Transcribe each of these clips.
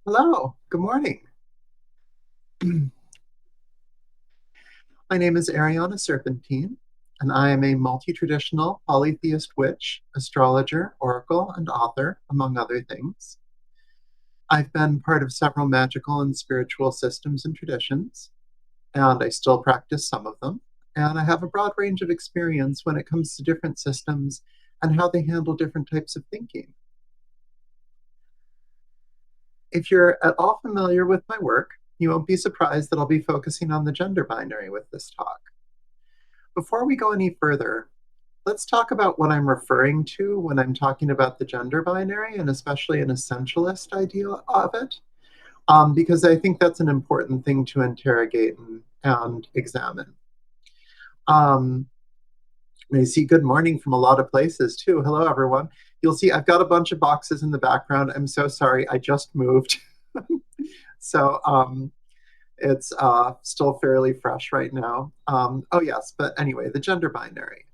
Hello, good morning. My name is Ariana Serpentine, and I am a multi-traditional polytheist witch, astrologer, oracle, and author, among other things. I've been part of several magical and spiritual systems and traditions, and I still practice some of them. And I have a broad range of experience when it comes to different systems and how they handle different types of thinking. If you're at all familiar with my work, you won't be surprised that I'll be focusing on the gender binary with this talk. Before we go any further, let's talk about what I'm referring to when I'm talking about the gender binary, and especially an essentialist idea of it, because I think that's an important thing to interrogate and examine. Um, I see good morning from a lot of places too. Hello, everyone. You'll see I've got a bunch of boxes in the background. I'm so sorry. I just moved. So it's still fairly fresh right now. Oh, yes. But anyway, the gender binary.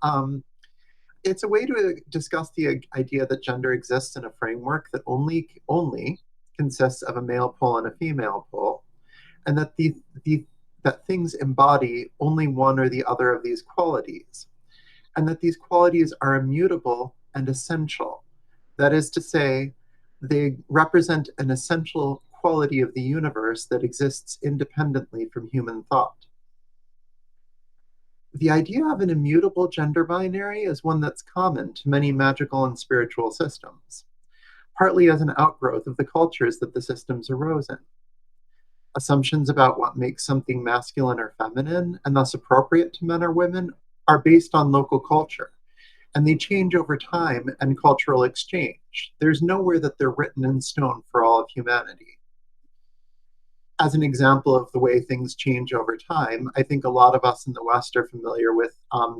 It's a way to discuss the idea that gender exists in a framework that only consists of a male pole and a female pole, and that the that things embody only one or the other of these qualities, and that these qualities are immutable and essential. That is to say, they represent an essential quality of the universe that exists independently from human thought. The idea of an immutable gender binary is one that's common to many magical and spiritual systems, partly as an outgrowth of the cultures that the systems arose in. Assumptions about what makes something masculine or feminine, and thus appropriate to men or women, are based on local culture, and they change over time and cultural exchange. There's nowhere that they're written in stone for all of humanity. As an example of the way things change over time, I think a lot of us in the West are familiar with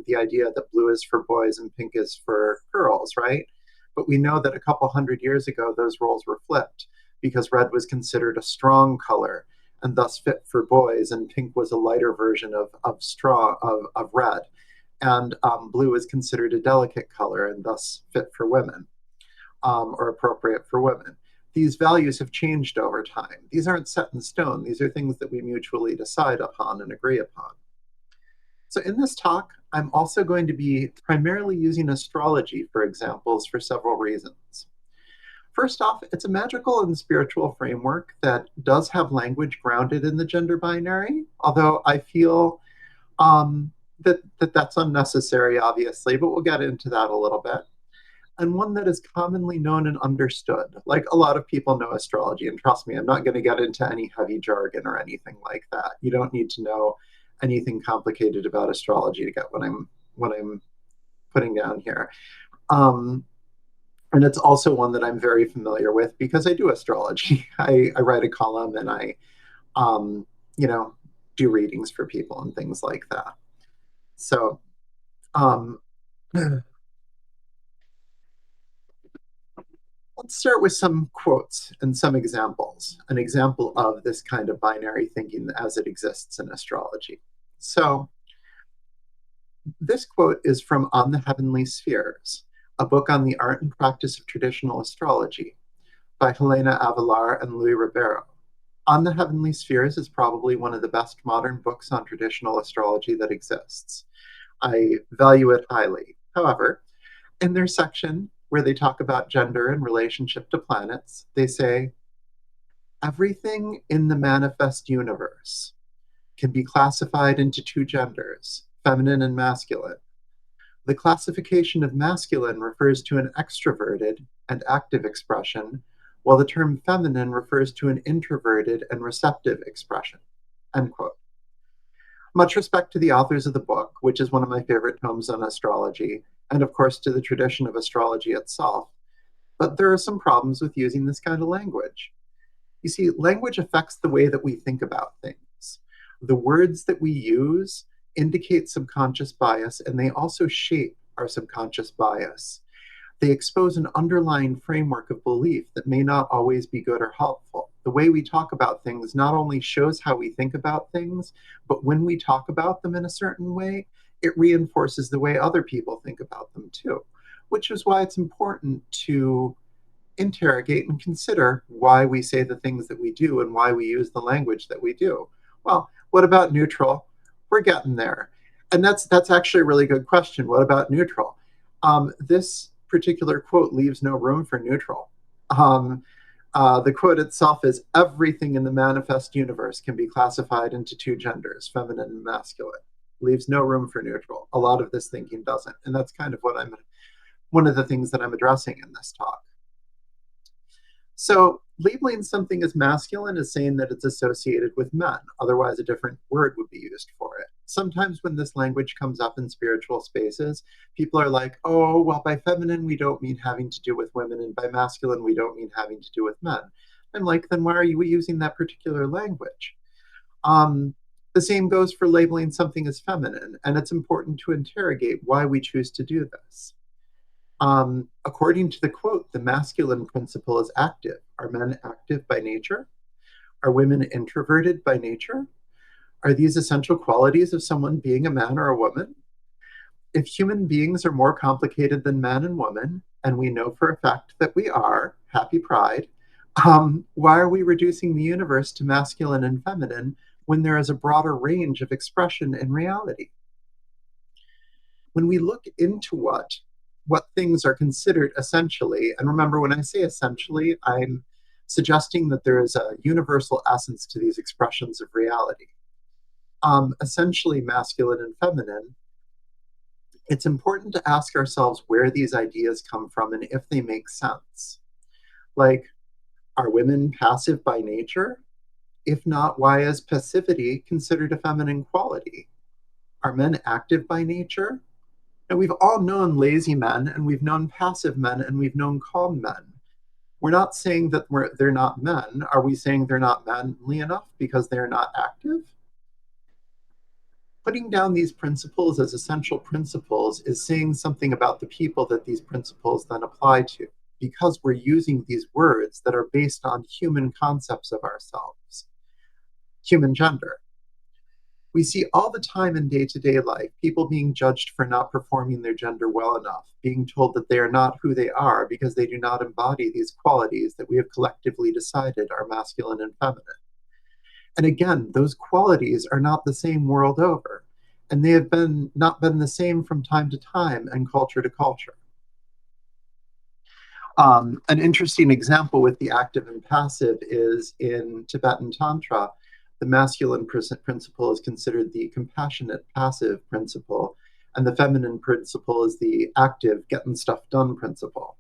the idea that blue is for boys and pink is for girls, right? But we know that a couple hundred years ago, those roles were flipped because red was considered a strong color and thus fit for boys, and pink was a lighter version of red. And blue is considered a delicate color and thus fit for women, or appropriate for women. These values have changed over time. These aren't set in stone. These are things that we mutually decide upon and agree upon. So, in this talk, I'm also going to be primarily using astrology for examples for several reasons. First off, it's a magical and spiritual framework that does have language grounded in the gender binary, although I feel that's unnecessary, obviously, but we'll get into that a little bit, and one that is commonly known and understood. Like, a lot of people know astrology, and trust me, I'm not going to get into any heavy jargon or anything like that. You don't need to know anything complicated about astrology to get what I'm putting down here. Um, and it's also one that I'm very familiar with because I do astrology. I write a column and I, um, you know, do readings for people and things like that. So, um, let's start with some quotes and some examples, an example of this kind of binary thinking as it exists in astrology. So, this quote is from On the Heavenly Spheres, a book on the art and practice of traditional astrology by Helena Avelar and Louis Ribeiro. On the Heavenly Spheres is probably one of the best modern books on traditional astrology that exists. I value it highly. However, in their section where they talk about gender in relationship to planets, they say, everything in the manifest universe can be classified into two genders, feminine and masculine. The classification of masculine refers to an extroverted and active expression, while the term feminine refers to an introverted and receptive expression. End quote. Much respect to the authors of the book, which is one of my favorite tomes on astrology, and of course to the tradition of astrology itself. But there are some problems with using this kind of language. You see, language affects the way that we think about things. The words that we use indicate subconscious bias, and they also shape our subconscious bias. They expose an underlying framework of belief that may not always be good or helpful. The way we talk about things not only shows how we think about things, but when we talk about them in a certain way, it reinforces the way other people think about them too, which is why it's important to interrogate and consider why we say the things that we do and why we use the language that we do. Well, what about neutral? We're getting there. And that's actually a really good question. What about neutral? This particular quote leaves no room for neutral. The quote itself is, everything in the manifest universe can be classified into two genders, feminine and masculine. Leaves no room for neutral. A lot of this thinking doesn't. And that's kind of one of the things that I'm addressing in this talk. So labeling something as masculine is saying that it's associated with men. Otherwise, a different word would be used for it. Sometimes when this language comes up in spiritual spaces, people are like, oh, well, by feminine, we don't mean having to do with women, and by masculine, we don't mean having to do with men. I'm like, then why are you using that particular language? The same goes for labeling something as feminine, and it's important to interrogate why we choose to do this. According to the quote, the masculine principle is active. Are men active by nature? Are women introverted by nature? Are these essential qualities of someone being a man or a woman? If human beings are more complicated than man and woman, and we know for a fact that we are, happy pride, why are we reducing the universe to masculine and feminine when there is a broader range of expression in reality? When we look into what things are considered essentially, and remember, when I say essentially, I'm suggesting that there is a universal essence to these expressions of reality. Essentially masculine and feminine, it's important to ask ourselves where these ideas come from and if they make sense. Like, are women passive by nature? If not, why is passivity considered a feminine quality? Are men active by nature? And we've all known lazy men, and we've known passive men, and we've known calm men. We're not saying that they're not men. Are we saying they're not manly enough because they're not active? Putting down these principles as essential principles is saying something about the people that these principles then apply to, because we're using these words that are based on human concepts of ourselves. Human gender. We see all the time in day-to-day life people being judged for not performing their gender well enough, being told that they are not who they are because they do not embody these qualities that we have collectively decided are masculine and feminine. And again, those qualities are not the same world over, and they have not been the same from time to time and culture to culture. An interesting example with the active and passive is in Tibetan Tantra. The masculine principle is considered the compassionate passive principle, and the feminine principle is the active getting stuff done principle.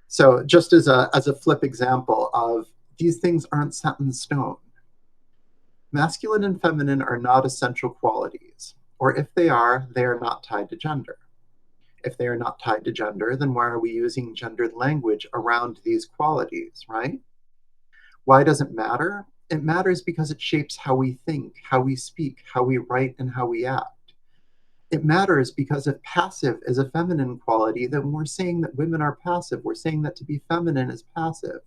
So just as a flip example of these things aren't set in stone. Masculine and feminine are not essential qualities, or if they are not tied to gender. If they are not tied to gender, then why are we using gendered language around these qualities, right? Why does it matter? It matters because it shapes how we think, how we speak, how we write, and how we act. It matters because if passive is a feminine quality, then we're saying that women are passive. We're saying that to be feminine is passive.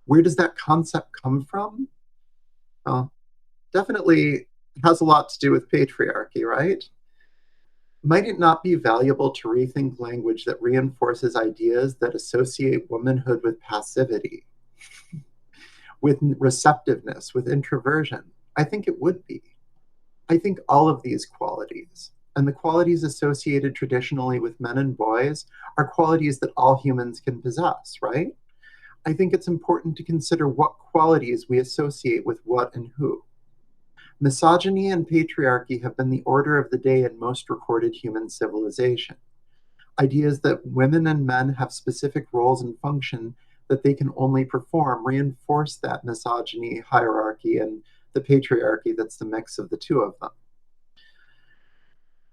Where does that concept come from? Definitely has a lot to do with patriarchy, right? Might it not be valuable to rethink language that reinforces ideas that associate womanhood with passivity, with receptiveness, with introversion? I think it would be. I think all of these qualities, and the qualities associated traditionally with men and boys, are qualities that all humans can possess, right? I think it's important to consider what qualities we associate with what and who. Misogyny and patriarchy have been the order of the day in most recorded human civilization. Ideas that women and men have specific roles and function that they can only perform reinforce that misogyny, hierarchy, and the patriarchy that's the mix of the two of them.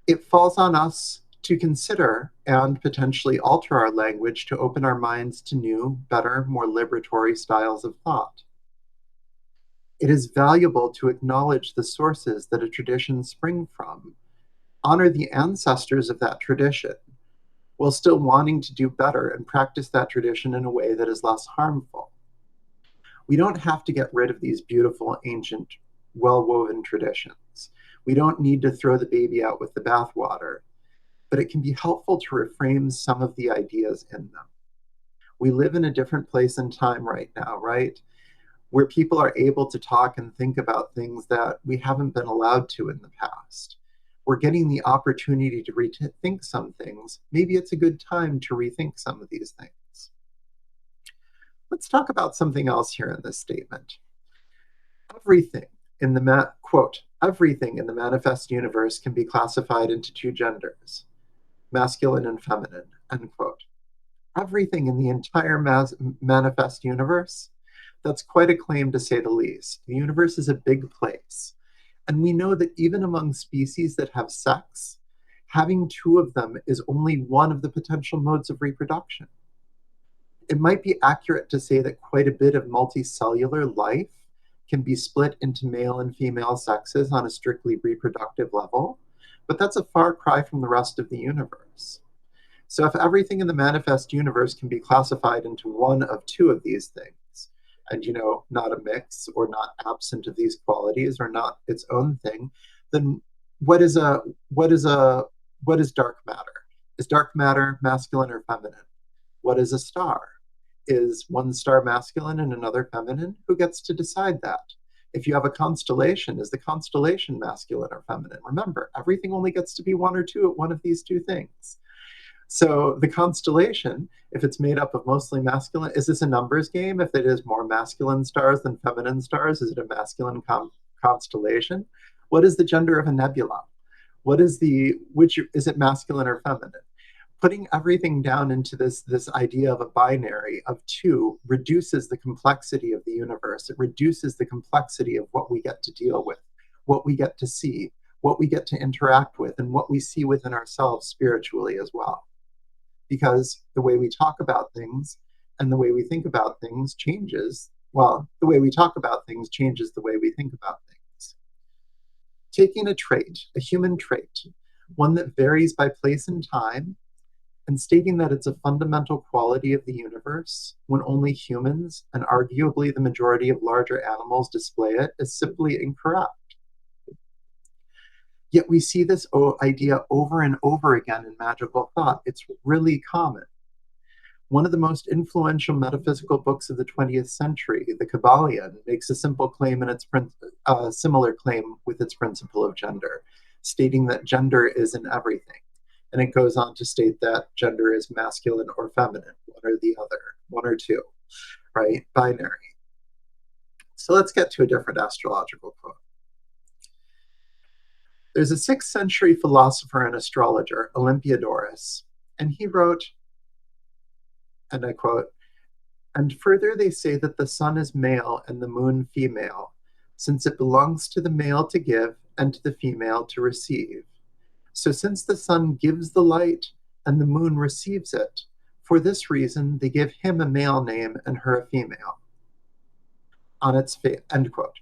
It falls on us to consider and potentially alter our language to open our minds to new, better, more liberatory styles of thought. It is valuable to acknowledge the sources that a tradition springs from, honor the ancestors of that tradition, while still wanting to do better and practice that tradition in a way that is less harmful. We don't have to get rid of these beautiful, ancient, well-woven traditions. We don't need to throw the baby out with the bathwater, but it can be helpful to reframe some of the ideas in them. We live in a different place and time right now, right? Where people are able to talk and think about things that we haven't been allowed to in the past. We're getting the opportunity to rethink some things. Maybe it's a good time to rethink some of these things. Let's talk about something else here in this statement. Everything in the quote, everything in the manifest universe can be classified into two genders, masculine and feminine, end quote. Everything in the entire manifest universe, that's quite a claim to say the least. The universe is a big place. And we know that even among species that have sex, having two of them is only one of the potential modes of reproduction. It might be accurate to say that quite a bit of multicellular life can be split into male and female sexes on a strictly reproductive level, but that's a far cry from the rest of the universe. So if everything in the manifest universe can be classified into one of two of these things, and not a mix or not absent of these qualities or not its own thing, then what is dark matter? Is dark matter masculine or feminine? What is a star? Is one star masculine and another feminine? Who gets to decide that? If you have a constellation, is the constellation masculine or feminine? Remember, everything only gets to be one or two at one of these two things. So the constellation, if it's made up of mostly masculine, is this a numbers game? If it is more masculine stars than feminine stars, is it a masculine constellation? What is the gender of a nebula? Is it masculine or feminine? Putting everything down into this idea of a binary of two reduces the complexity of the universe. It reduces the complexity of what we get to deal with, what we get to see, what we get to interact with, and what we see within ourselves spiritually as well. Because the way we talk about things and the way we think about things changes. Well, the way we talk about things changes the way we think about things. Taking a trait, a human trait, one that varies by place and time, and stating that it's a fundamental quality of the universe when only humans and arguably the majority of larger animals display it is simply incorrect. Yet we see this idea over and over again in magical thought. It's really common. One of the most influential metaphysical books of the 20th century, the Kybalion, makes a similar claim with its principle of gender, stating that gender is in everything. And it goes on to state that gender is masculine or feminine, one or the other, one or two, right? Binary. So let's get to a different astrological quote. There's a 6th century philosopher and astrologer, Olympiodorus, and he wrote, and I quote, "And further they say that the sun is male and the moon female, since it belongs to the male to give and to the female to receive. So since the sun gives the light and the moon receives it, for this reason they give him a male name and her a female." On its face, end quote.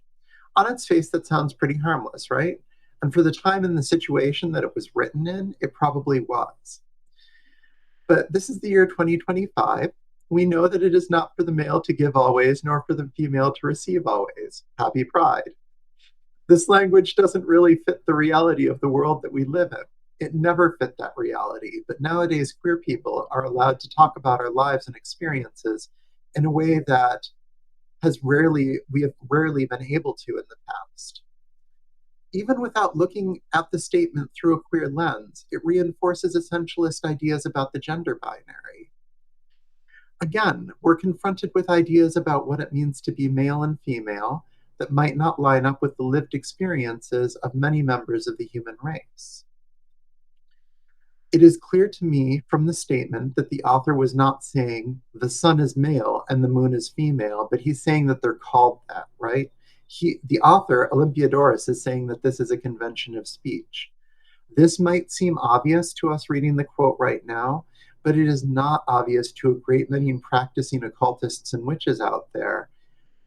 On its face, that sounds pretty harmless, right? And for the time and the situation that it was written in, it probably was. But this is the year 2025. We know that it is not for the male to give always, nor for the female to receive always. Happy Pride. This language doesn't really fit the reality of the world that we live in. It never fit that reality. But nowadays, queer people are allowed to talk about our lives and experiences in a way that we have rarely been able to in the past. Even without looking at the statement through a queer lens, it reinforces essentialist ideas about the gender binary. Again, we're confronted with ideas about what it means to be male and female that might not line up with the lived experiences of many members of the human race. It is clear to me from the statement that the author was not saying the sun is male and the moon is female, but he's saying that they're called that, right? The author, Olympiodorus, is saying that this is a convention of speech. This might seem obvious to us reading the quote right now, but it is not obvious to a great many practicing occultists and witches out there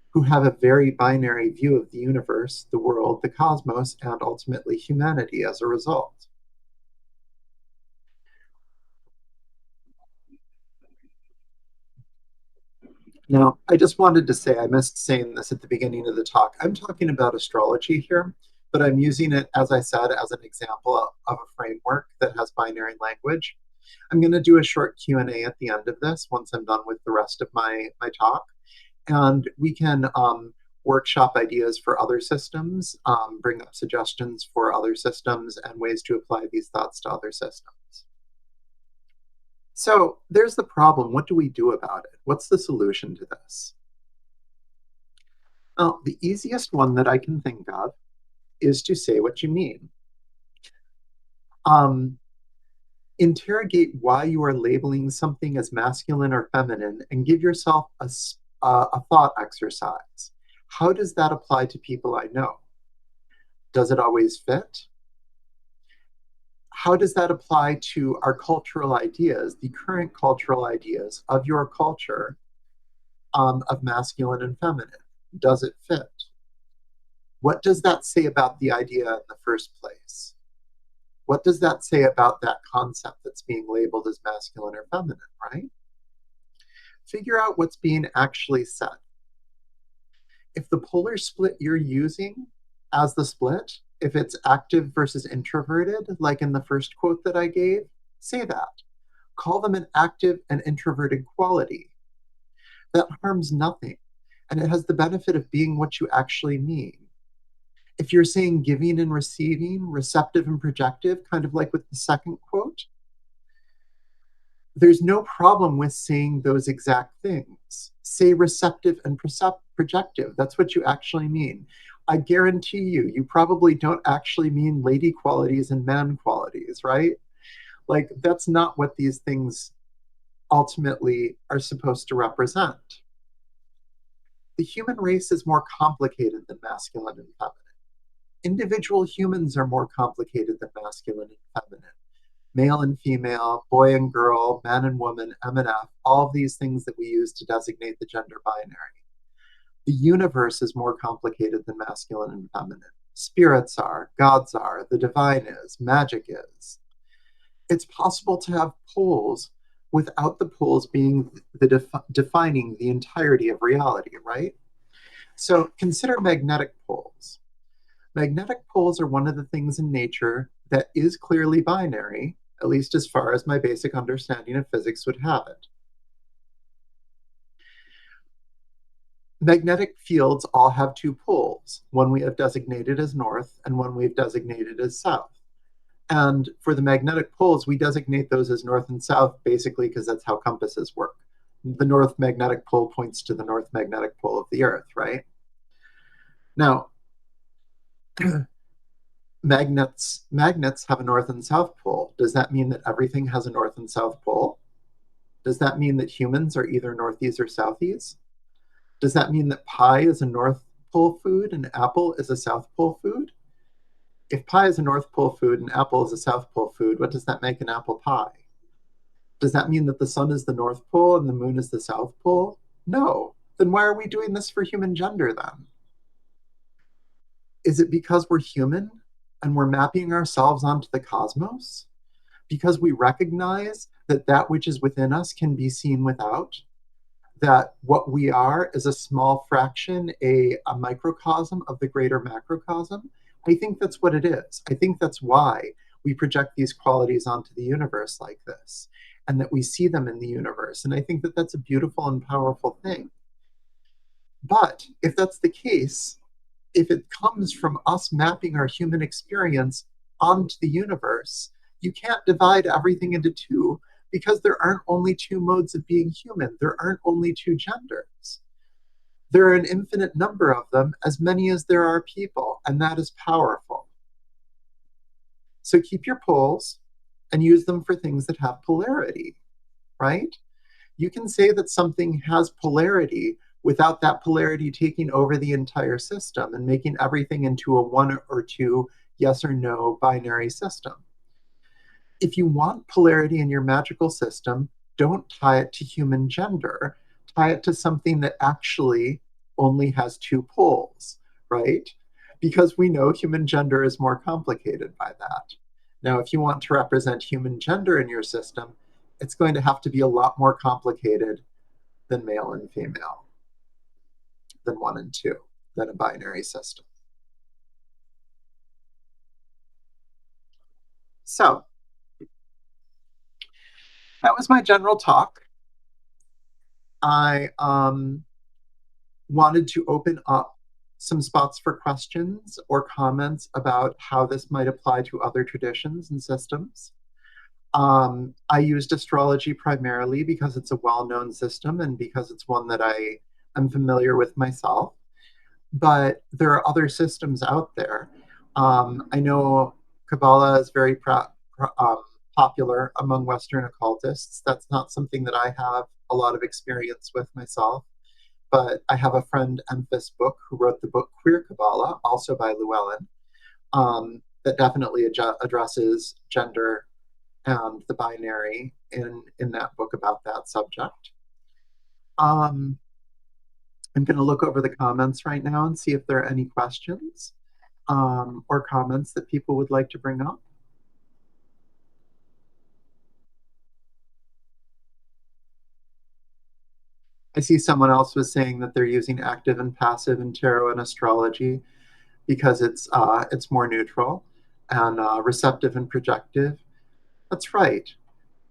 who have a very binary view of the universe, the world, the cosmos, and ultimately humanity as a result. Now, I just wanted to say, I missed saying this at the beginning of the talk. I'm talking about astrology here, but I'm using it, as I said, as an example of a framework that has binary language. I'm going to do a short Q&A at the end of this once I'm done with the rest of my talk. And we can workshop ideas for other systems, bring up suggestions for other systems and ways to apply these thoughts to other systems. So there's the problem. What do we do about it? What's the solution to this? Well, the easiest one that I can think of is to say what you mean. Interrogate why you are labeling something as masculine or feminine and give yourself a thought exercise. How does that apply to people I know? Does it always fit? How does that apply to our cultural ideas, the current cultural ideas of your culture, of masculine and feminine? Does it fit? What does that say about the idea in the first place? What does that say about that concept that's being labeled as masculine or feminine, right? Figure out what's being actually said. If the polar split you're using as the split, if it's active versus introverted, like in the first quote that I gave, say that. Call them an active and introverted quality. That harms nothing, and it has the benefit of being what you actually mean. If you're saying giving and receiving, receptive and projective, kind of like with the second quote, there's no problem with saying those exact things. Say receptive and projective. That's what you actually mean. I guarantee you, you probably don't actually mean lady qualities and man qualities, right? Like, that's not what these things ultimately are supposed to represent. The human race is more complicated than masculine and feminine. Individual humans are more complicated than masculine and feminine. Male and female, boy and girl, man and woman, M and F, all of these things that we use to designate the gender binary. The universe is more complicated than masculine and feminine. Spirits are, gods are, the divine is, magic is. It's possible to have poles without the poles being defining the entirety of reality, right? So consider magnetic poles. Magnetic poles are one of the things in nature that is clearly binary, at least as far as my basic understanding of physics would have it. Magnetic fields all have two poles, one we have designated as north and one we've designated as south. And for the magnetic poles, we designate those as north and south basically because that's how compasses work. The north magnetic pole points to the north magnetic pole of the Earth, right? Now, magnets have a north and south pole. Does that mean that everything has a north and south pole? Does that mean that humans are either northies or southies? Does that mean that pie is a north pole food and apple is a south pole food? If pie is a north pole food and apple is a south pole food, what does that make an apple pie? Does that mean that the sun is the north pole and the moon is the south pole? No. Then why are we doing this for human gender then? Is it because we're human and we're mapping ourselves onto the cosmos? Because we recognize that that which is within us can be seen without? That what we are is a small fraction, a microcosm of the greater macrocosm? I think that's what it is. I think that's why we project these qualities onto the universe like this, and that we see them in the universe. And I think that that's a beautiful and powerful thing. But if that's the case, if it comes from us mapping our human experience onto the universe, you can't divide everything into two because there aren't only two modes of being human. There aren't only two genders. There are an infinite number of them, as many as there are people, and that is powerful. So keep your poles and use them for things that have polarity, right? You can say that something has polarity without that polarity taking over the entire system and making everything into a one or two yes or no binary system. If you want polarity in your magical system, don't tie it to human gender. Tie it to something that actually only has two poles, right? Because we know human gender is more complicated by that. Now, if you want to represent human gender in your system, it's going to have to be a lot more complicated than male and female, than one and two, than a binary system. So, that was my general talk. I wanted to open up some spots for questions or comments about how this might apply to other traditions and systems. I used astrology primarily because it's a well-known system and because it's one that I am familiar with myself. But there are other systems out there. I know Kabbalah is very popular among Western occultists. That's not something that I have a lot of experience with myself. But I have a friend, Emphas Book, who wrote the book Queer Kabbalah, also by Llewellyn, that definitely addresses gender and the binary in that book about that subject. I'm going to look over the comments right now and see if there are any questions or comments that people would like to bring up. I see someone else was saying that they're using active and passive in tarot and astrology because it's more neutral and receptive and projective. That's right.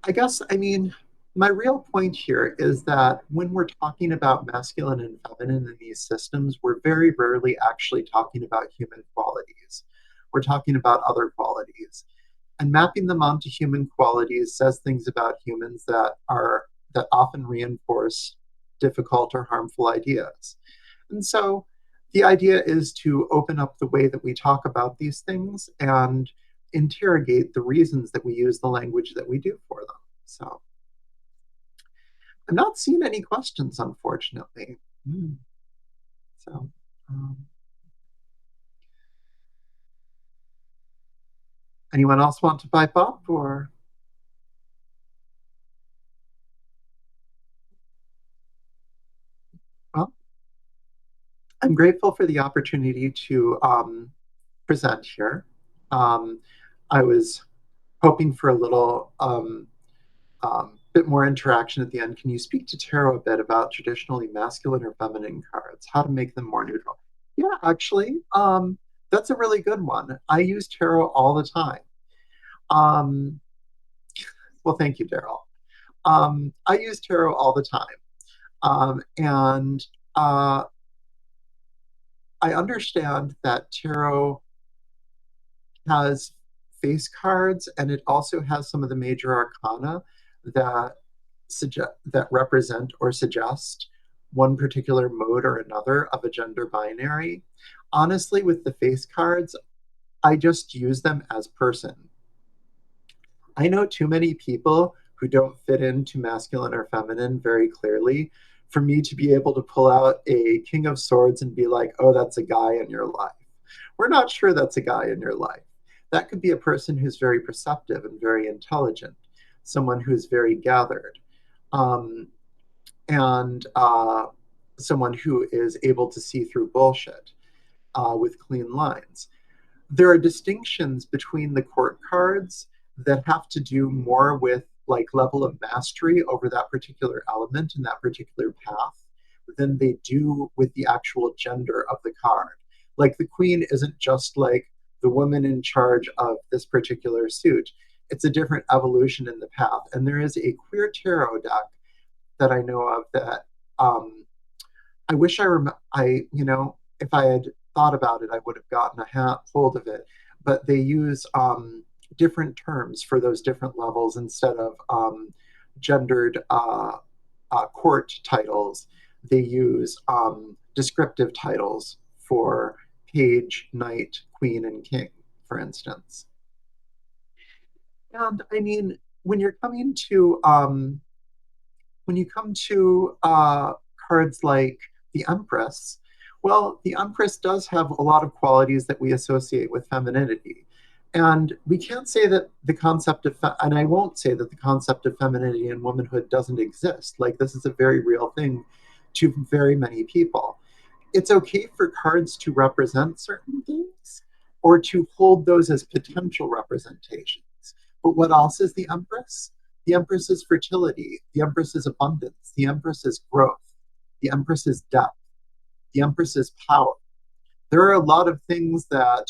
I guess, I mean, my real point here is that when we're talking about masculine and feminine in these systems, we're very rarely actually talking about human qualities. We're talking about other qualities. And mapping them onto human qualities says things about humans that often reinforce difficult or harmful ideas. And so the idea is to open up the way that we talk about these things and interrogate the reasons that we use the language that we do for them. So I'm not seeing any questions, unfortunately. So anyone else want to pipe up or? Well, I'm grateful for the opportunity to present here. I was hoping for a little bit more interaction at the end. Can you speak to tarot a bit about traditionally masculine or feminine cards, how to make them more neutral? Yeah, actually, that's a really good one. I use tarot all the time. Well, thank you, Daryl. I use tarot all the time. And I understand that tarot has face cards and it also has some of the major arcana that represent or suggest one particular mode or another of a gender binary. Honestly, with the face cards, I just use them as person. I know too many people who don't fit into masculine or feminine very clearly for me to be able to pull out a King of Swords and be like, oh, that's a guy in your life. We're not sure that's a guy in your life. That could be a person who's very perceptive and very intelligent, someone who's very gathered, and someone who is able to see through bullshit with clean lines. There are distinctions between the court cards that have to do more with like level of mastery over that particular element in that particular path than they do with the actual gender of the card. Like the queen isn't just like the woman in charge of this particular suit. It's a different evolution in the path. And there is a queer tarot deck that I know of that I wish if I had thought about it, I would have gotten a hold of it. But they use different terms for those different levels instead of gendered court titles. They use descriptive titles for page, knight, queen, and king, for instance. And I mean, when you come to cards like the Empress, well, the Empress does have a lot of qualities that we associate with femininity. And we can't say that the concept of, and I won't say that the concept of femininity and womanhood doesn't exist. Like, this is a very real thing to very many people. It's okay for cards to represent certain things or to hold those as potential representations. But what else is the Empress? The Empress is fertility. The Empress is abundance. The Empress is growth. The Empress is depth. The Empress is power. There are a lot of things that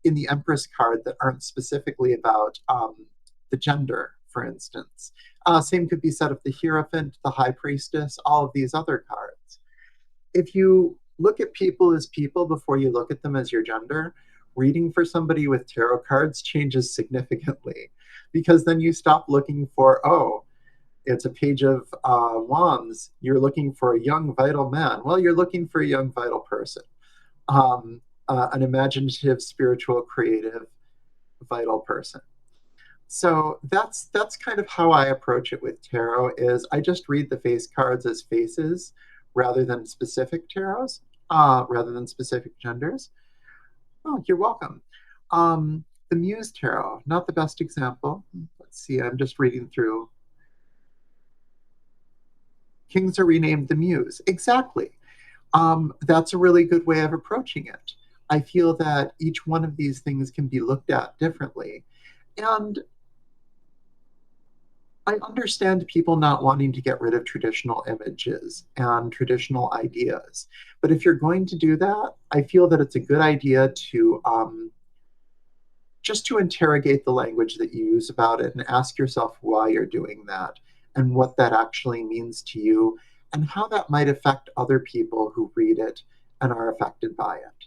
in the Empress card that aren't specifically about the gender for instance. Same could be said of the Hierophant, the High Priestess, all of these other cards. If you look at people as people before you look at them as your gender, reading for somebody with tarot cards changes significantly, because then you stop looking for, oh, it's a page of wands. You're looking for a young, vital man. Well, you're looking for a young, vital person, an imaginative, spiritual, creative, vital person. So that's kind of how I approach it with tarot. Is I just read the face cards as faces rather than specific tarots, rather than specific genders. Oh, you're welcome. The Muse Tarot, not the best example. Let's see, I'm just reading through. Kings are renamed the Muse. Exactly. That's a really good way of approaching it. I feel that each one of these things can be looked at differently. And I understand people not wanting to get rid of traditional images and traditional ideas. But if you're going to do that, I feel that it's a good idea to just to interrogate the language that you use about it and ask yourself why you're doing that and what that actually means to you and how that might affect other people who read it and are affected by it.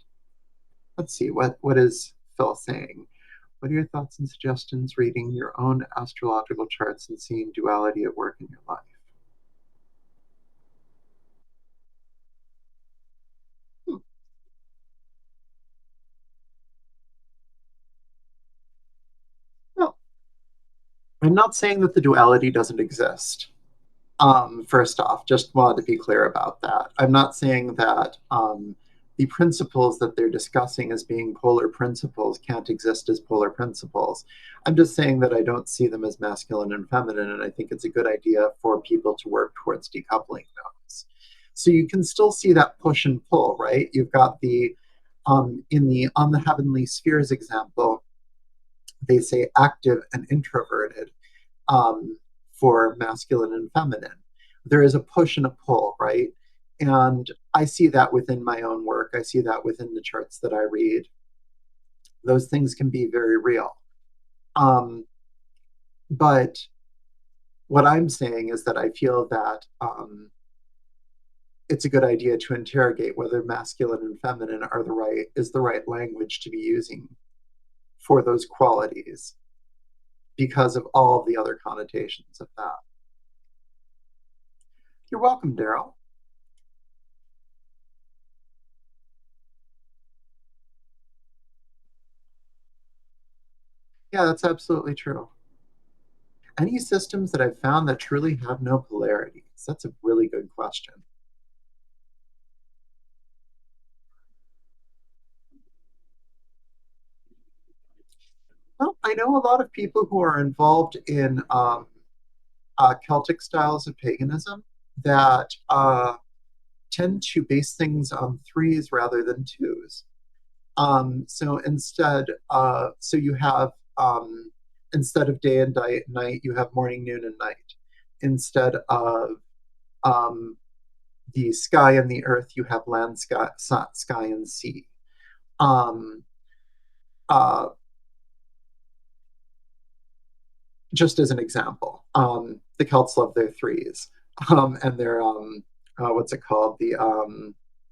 Let's see, what is Phil saying? What are your thoughts and suggestions reading your own astrological charts and seeing duality at work in your life? Hmm. Well, I'm not saying that the duality doesn't exist. First off, just wanted to be clear about that. I'm not saying that the principles that they're discussing as being polar principles can't exist as polar principles. I'm just saying that I don't see them as masculine and feminine, and I think it's a good idea for people to work towards decoupling those. So you can still see that push and pull, right? You've got the in the on the heavenly spheres example, they say active and introverted um, for masculine and feminine. There is a push and a pull, right? And I see that within my own work. I see that within the charts that I read. Those things can be very real. Um, but what I'm saying is that I feel that it's a good idea to interrogate whether masculine and feminine are the right language to be using for those qualities because of all of the other connotations of that. You're welcome, Daryl. Yeah, that's absolutely true. Any systems that I've found that truly have no polarities? That's a really good question. Well, I know a lot of people who are involved in Celtic styles of paganism that tend to base things on threes rather than twos. So so you have instead of day and night, you have morning, noon, and night. Instead of um, the sky and the earth, you have land, sky and sea. Um, uh, just as an example, the Celts love their threes and their what's it called? The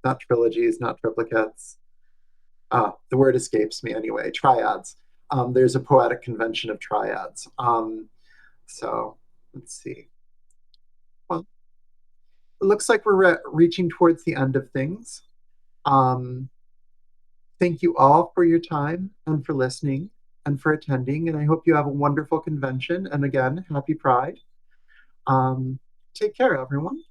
not trilogies, not triplicates. The word escapes me anyway. Triads. There's a poetic convention of triads. So let's see. Well, it looks like we're reaching towards the end of things. Um, Thank you all for your time and for listening and for attending. And I hope you have a wonderful convention. And again, happy Pride. Um, Take care, everyone.